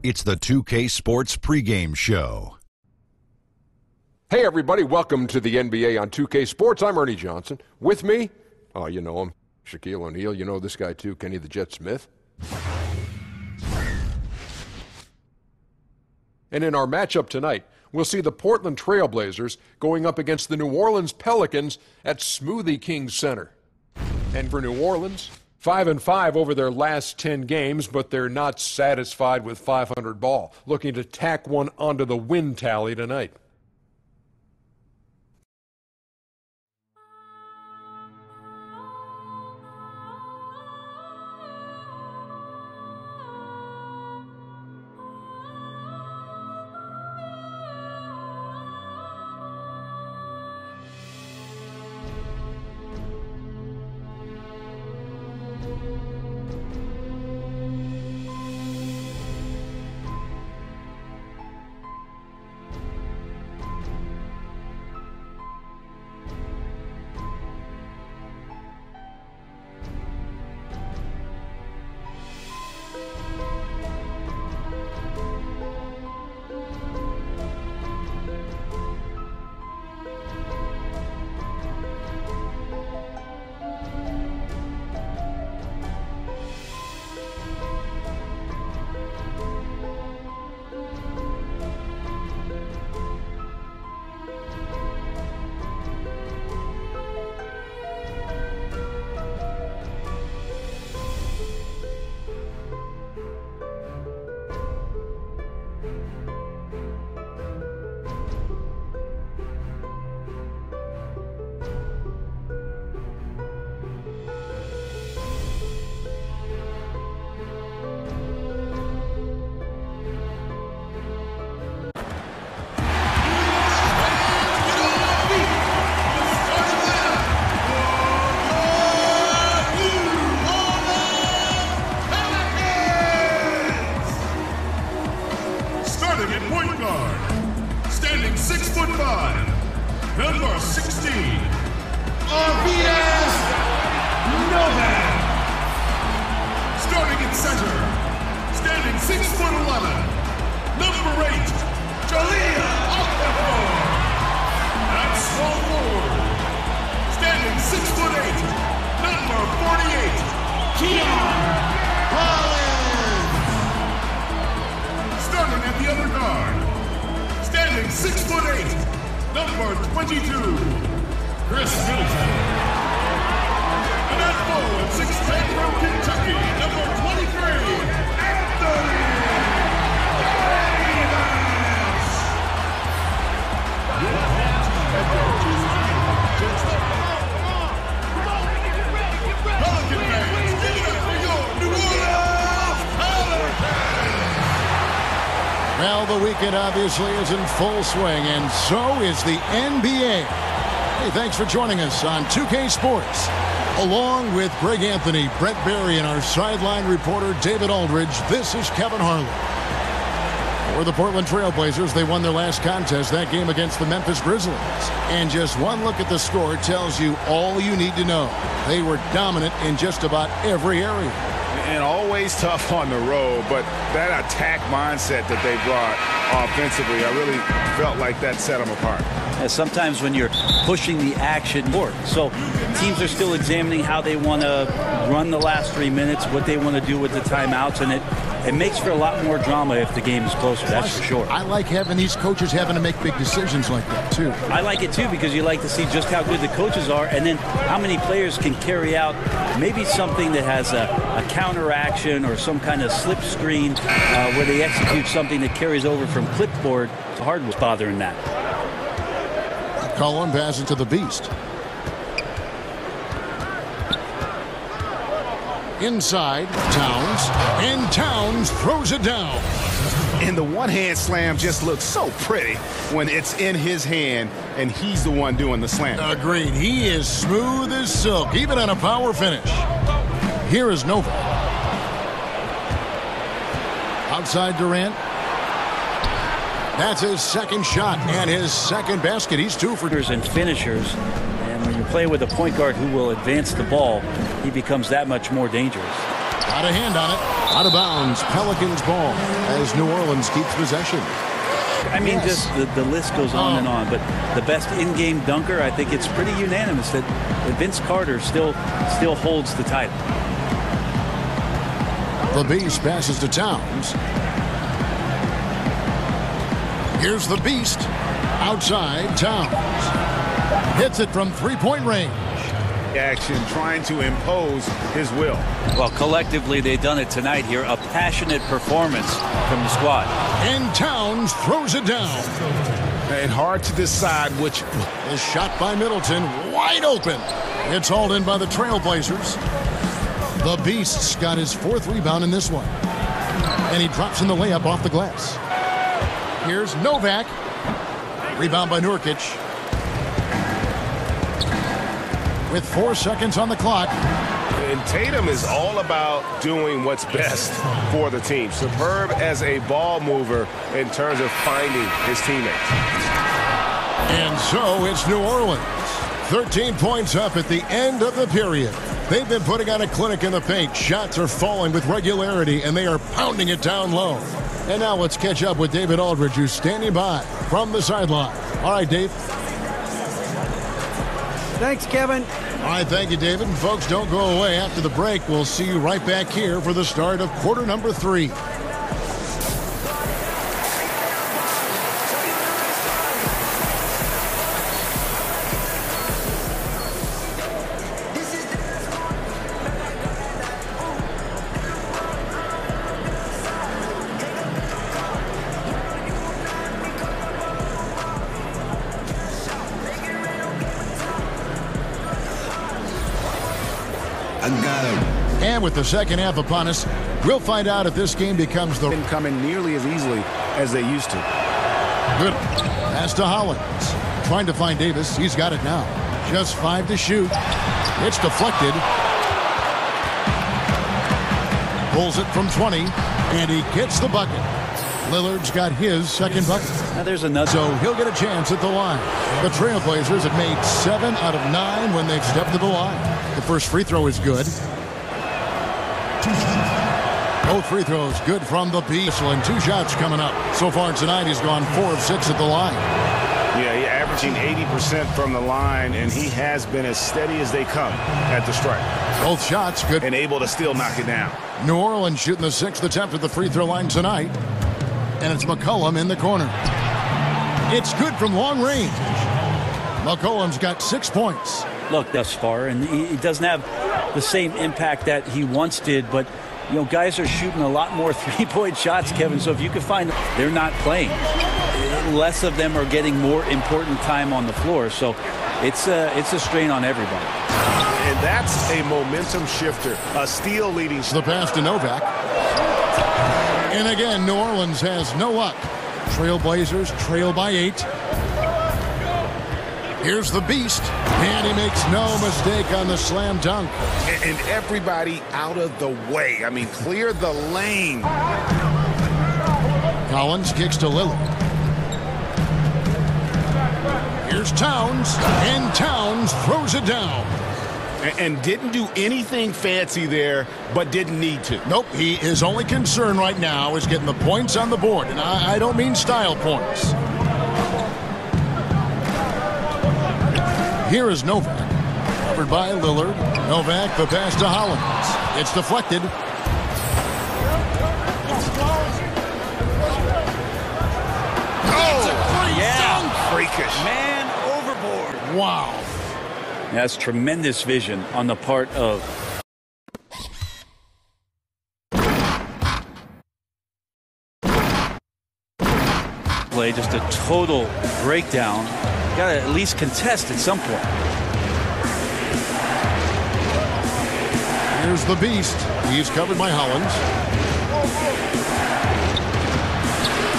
It's the 2K Sports pregame show. Hey everybody, welcome to the NBA on 2K Sports. I'm Ernie Johnson. With me, oh you know him, Shaquille O'Neal. You know this guy too, Kenny the Jet Smith. And in our matchup tonight, we'll see the Portland Trail Blazers going up against the New Orleans Pelicans at Smoothie King Center. And for New Orleans, 5-5 over their last 10 games, but they're not satisfied with 500 ball, looking to tack one onto the win tally tonight. Well, the weekend obviously is in full swing, and so is the NBA. Hey, thanks for joining us on 2K Sports. Along with Greg Anthony, Brett Barry, and our sideline reporter David Aldridge, this is Kevin Harlan. For the Portland Trail Blazers, they won their last contest, that game against the Memphis Grizzlies. And just one look at the score tells you all you need to know. They were dominant in just about every area. And always tough on the road, but that attack mindset that they brought offensively, I really felt like that set them apart. And sometimes when you're pushing the action more. So teams are still examining how they want to run the last 3 minutes, what they want to do with the timeouts, and it makes for a lot more drama if the game is closer, that's for sure. I like having these coaches having to make big decisions like that, too. I like it, too, because you like to see just how good the coaches are and then how many players can carry out maybe something that has a counter action or some kind of slip screen where they execute something that carries over from clipboard. Hard was bothering that. Cullen passes to the Beast. Inside, Towns, and Towns throws it down. And the one-hand slam just looks so pretty when it's in his hand and he's the one doing the slam. Agreed. He is smooth as silk, even on a power finish. Here is Nova. Outside Durant. That's his second shot and his second basket. He's 2 for 2. And finishers. And when you're playing with a point guard who will advance the ball, he becomes that much more dangerous. Got a hand on it. Out of bounds. Pelicans ball as New Orleans keeps possession. I mean, just the list goes on and on. But the best in-game dunker, I think it's pretty unanimous that Vince Carter still holds the title. The Beast passes to Towns. Here's the Beast. Outside, Towns. Hits it from three-point range. Action, trying to impose his will. Well, collectively, they've done it tonight here. A passionate performance from the squad. And Towns throws it down. And hard to decide which. A shot by Middleton, wide open. It's hauled in by the Trailblazers. The Beast's got his fourth rebound in this one. And he drops in the layup off the glass. Here's Novak. Rebound by Nurkic. With 4 seconds on the clock. And Tatum is all about doing what's best for the team. Superb as a ball mover in terms of finding his teammates. And so it's New Orleans. 13 points up at the end of the period. They've been putting on a clinic in the paint. Shots are falling with regularity, and they are pounding it down low. And now let's catch up with David Aldridge, who's standing by from the sideline. All right, Dave. Thanks, Kevin. All right, thank you, David. And folks, don't go away. After the break, we'll see you right back here for the start of quarter number 3. And with the second half upon us, we'll find out if this game becomes the... Coming nearly as easily as they used to. Good. Pass to Hollins. Trying to find Davis. He's got it now. Just 5 to shoot. It's deflected. Pulls it from 20. And he gets the bucket. Lillard's got his second bucket. Now there's another. So he'll get a chance at the line. The Trailblazers have made 7 out of 9 when they've stepped to the line. The first free throw is good. Both free throws good from the Beast. And 2 shots coming up. So far tonight, he's gone 4 of 6 at the line. Yeah, he's averaging 80% from the line, and he has been as steady as they come at the stripe. Both shots good. And able to still knock it down. New Orleans shooting the 6th attempt at the free throw line tonight. And it's McCollum in the corner. It's good from long range. McCollum's got 6 points. Look, thus far, and he doesn't have the same impact that he once did, but you know, guys are shooting a lot more three-point shots, Kevin. So if you can find they're not playing, less of them are getting more important time on the floor. So it's a strain on everybody. And that's a momentum shifter. A steal leading. The pass to Novak. And again, New Orleans has no luck. Trailblazers trail by 8. Here's the Beast, and he makes no mistake on the slam dunk. And everybody out of the way. I mean, clear the lane. Collins kicks to Lillard. Here's Towns, and Towns throws it down. And didn't do anything fancy there, but didn't need to. Nope, his only concern right now is getting the points on the board, and I don't mean style points. Here is Novak. Covered by Lillard. Novak, the pass to Hollins. It's deflected. Oh, yeah. dunk. Freakish. Man overboard. Wow. That's tremendous vision on the part of play. Just a total breakdown. Got to at least contest at some point. Here's the Beast. He's covered by Hollins.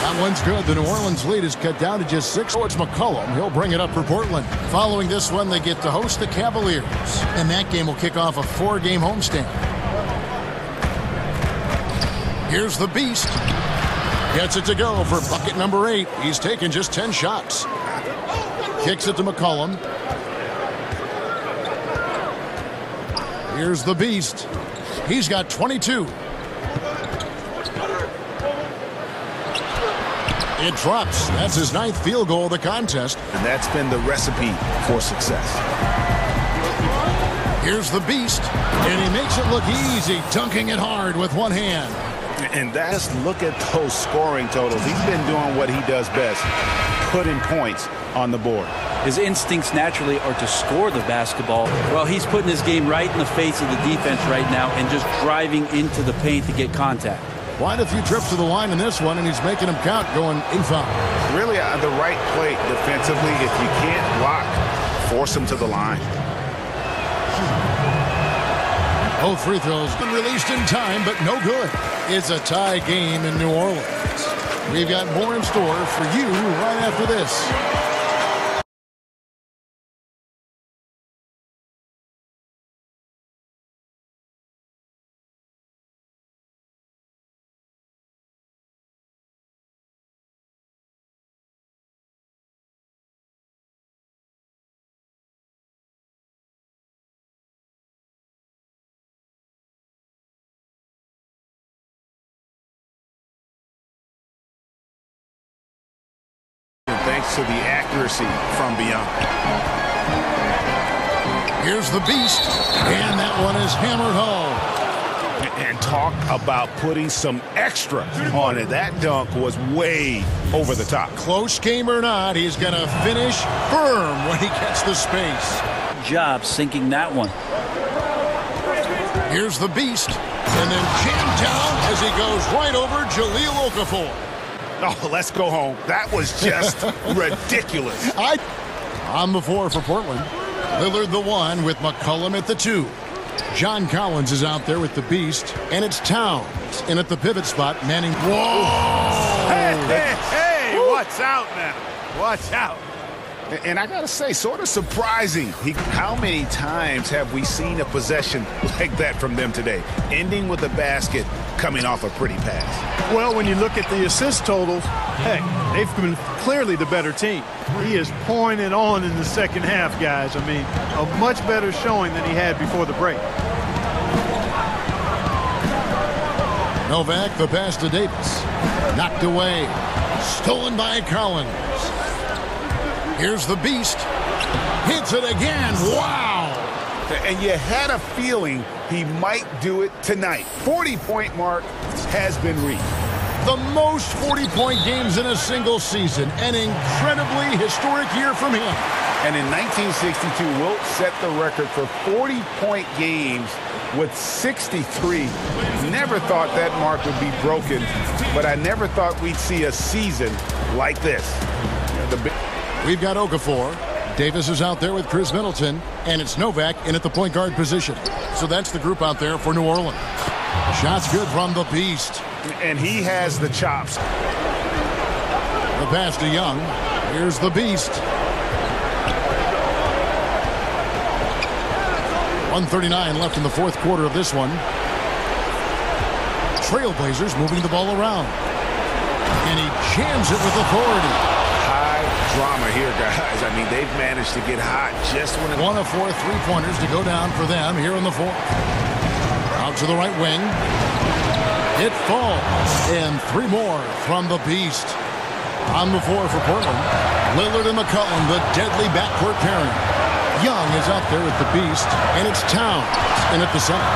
That one's good. The New Orleans lead is cut down to just 6. Oh, it's McCollum. He'll bring it up for Portland. Following this one, they get to host the Cavaliers. And that game will kick off a 4-game homestand. Here's the Beast. Gets it to go for bucket number 8. He's taken just 10 shots. Kicks it to McCollum. Here's the beast. He's got 22. It drops. That's his 9th field goal of the contest. And that's been the recipe for success. Here's the beast. And he makes it look easy, dunking it hard with one hand. And just look at those scoring totals. He's been doing what he does best, putting points on the board. His instincts naturally are to score the basketball. Well, he's putting his game right in the face of the defense right now and just driving into the paint to get contact. Quite a few trips to the line in this one, and he's making them count, going in foul. Really the right play defensively. If you can't block, force him to the line. Both free throws been released in time, but no good. It's a tie game in New Orleans. We've got more in store for you right after this. Thanks to the accuracy from beyond. Here's the beast, and that one is hammered home. And talk about putting some extra on it. That dunk was way over the top. Close game or not, he's going to finish firm when he gets the space. Job sinking that one. Here's the beast, and then jammed down as he goes right over Jahlil Okafor. Oh, let's go home. That was just ridiculous. On the floor for Portland. Lillard the 1 with McCollum at the 2. John Collins is out there with the beast, and it's Towns in at the pivot spot, manning. Whoa! Hey, watch out now. Watch out. And I got to say, sort of surprising. How many times have we seen a possession like that from them today? Ending with a basket, coming off a pretty pass. Well, when you look at the assist totals, hey, they've been clearly the better team. He is pouring it on in the second half, guys. I mean, a much better showing than he had before the break. Novak, the pass to Davis. Knocked away. Stolen by Collins. Here's the beast. Hits it again. Wow. And you had a feeling he might do it tonight. 40-point mark has been reached. The most 40-point games in a single season. An incredibly historic year from him. And in 1962, Wilt set the record for 40-point games with 63. Never thought that mark would be broken, but I never thought we'd see a season like this. We've got Okafor. Davis is out there with Chris Middleton, and it's Novak in at the point guard position. So that's the group out there for New Orleans. Shots good from the beast. And he has the chops. The pass to Young. Here's the beast. 1:39 left in the fourth quarter of this one. Trailblazers moving the ball around. And he jams it with authority. Drama here, guys. I mean, they've managed to get hot just when one of 4 3-pointers to go down for them here in the fourth. Out to the right wing. It falls. And 3 more from the beast. On the floor for Portland. Lillard and McCollum, the deadly backcourt pairing. Young is out there with the beast, and it's Towns in at the center.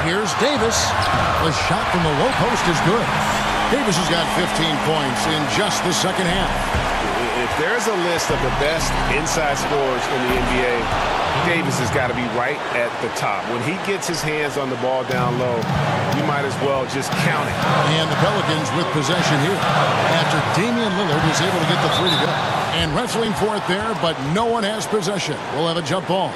Here's Davis. The shot from the low post is good. Davis has got 15 points in just the second half. If there's a list of the best inside scorers in the NBA, Davis has got to be right at the top. When he gets his hands on the ball down low, you might as well just count it. And the Pelicans with possession here after Damian Lillard was able to get the 3 to go. And wrestling for it there, but no one has possession. We'll have a jump ball.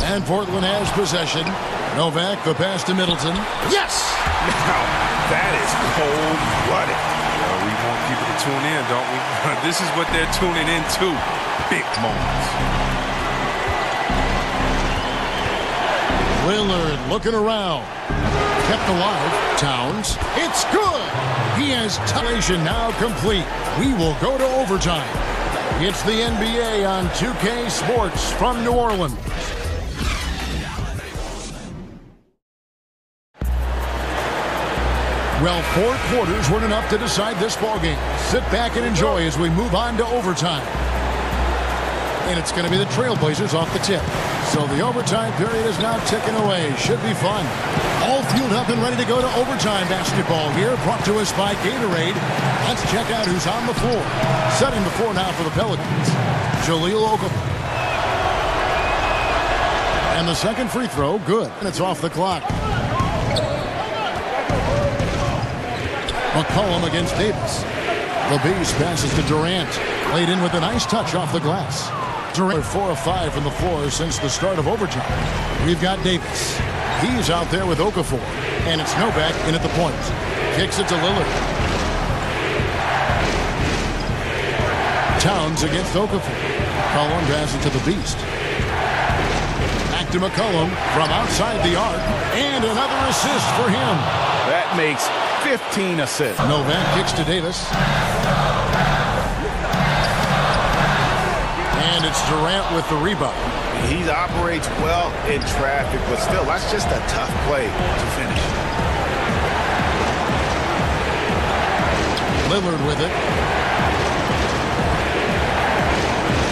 And Portland has possession. Novak, the pass to Middleton. Yes! Now, that is cold-blooded. We want people to tune in, don't we? This is what they're tuning into. Big moments. Lillard looking around. Kept alive. Towns. It's good! He As television now complete, we will go to overtime. It's the NBA on 2K Sports from New Orleans. Well, 4 quarters weren't enough to decide this ballgame. Sit back and enjoy as we move on to overtime. And it's going to be the Trailblazers off the tip. So the overtime period is now ticking away. Should be fun. All fueled up and ready to go to overtime basketball here. Brought to us by Gatorade. Let's check out who's on the floor. Setting the floor now for the Pelicans. Jahlil Okafor. And the second free throw, good. And it's off the clock. McCollum against Davis. The Beast passes to Durant. Played in with a nice touch off the glass. Durant 4 of 5 from the floor since the start of overtime. We've got Davis. He's out there with Okafor. And it's Novak in at the point. Kicks it to Lillard. Towns against Okafor. McCollum passes to the Beast. Back to McCollum from outside the arc. And another assist for him. That makes 15 assists. Novak kicks to Davis. And it's Durant with the rebound. He operates well in traffic, but still, that's just a tough play to finish. Lillard with it.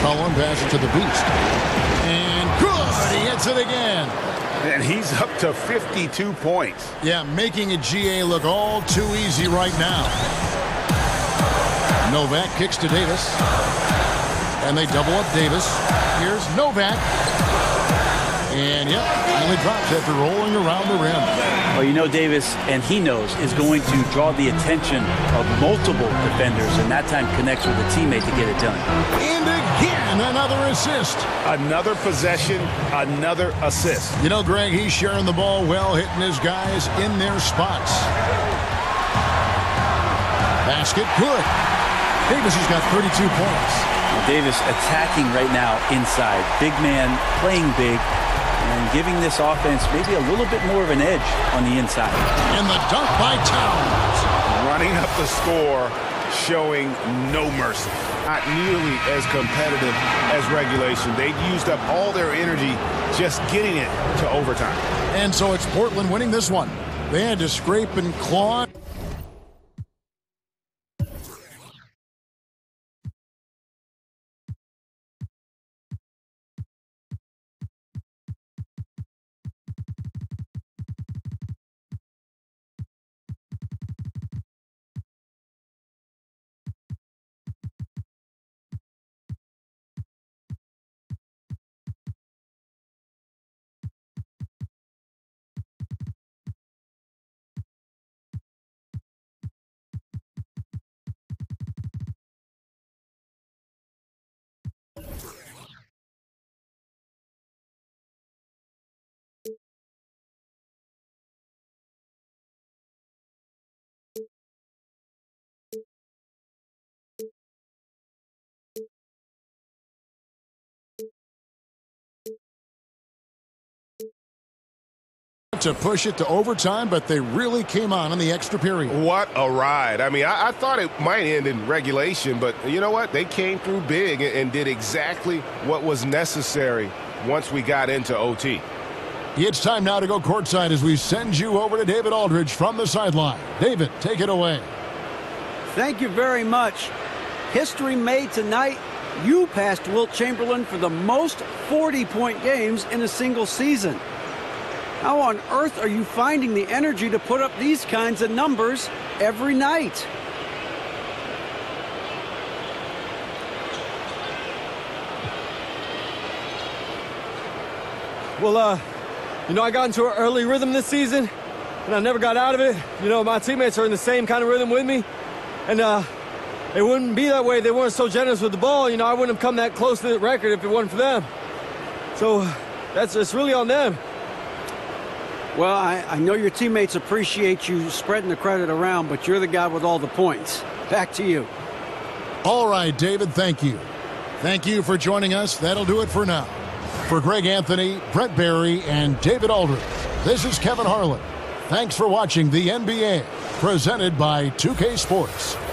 Collin passes to the Beast. And good! He hits it again. And he's up to 52 points. Yeah, making a GA look all too easy right now. Novak kicks to Davis. And they double up Davis. Here's Novak. And, yep, finally drops after rolling around the rim. Well, you know Davis, and he knows, is going to draw the attention of multiple defenders, and that time connects with a teammate to get it done. And again, another assist. Another possession, another assist. You know, Greg, he's sharing the ball well, hitting his guys in their spots. Basket, good. Davis has got 32 points. Davis attacking right now inside. Big man, playing big, and giving this offense maybe a little bit more of an edge on the inside. And the dunk by Towns. Running up the score, showing no mercy. Not nearly as competitive as regulation. They used up all their energy just getting it to overtime. And so it's Portland winning this one. They had to scrape and claw. To push it to overtime, but they really came on in the extra period. What a ride. I mean, I thought it might end in regulation, but you know what? They came through big and did exactly what was necessary once we got into OT. It's time now to go courtside as we send you over to David Aldridge from the sideline. David, take it away. Thank you very much. History made tonight. You passed Wilt Chamberlain for the most 40-point games in a single season. How on earth are you finding the energy to put up these kinds of numbers every night? Well, you know, I got into an early rhythm this season, and I never got out of it. You know, my teammates are in the same kind of rhythm with me, and it wouldn't be that way. They weren't so generous with the ball. You know, I wouldn't have come that close to the record if it wasn't for them. So it's really on them. Well, I know your teammates appreciate you spreading the credit around, but you're the guy with all the points. Back to you. All right, David, thank you. Thank you for joining us. That'll do it for now. For Greg Anthony, Brett Barry, and David Aldridge, this is Kevin Harlan. Thanks for watching the NBA presented by 2K Sports.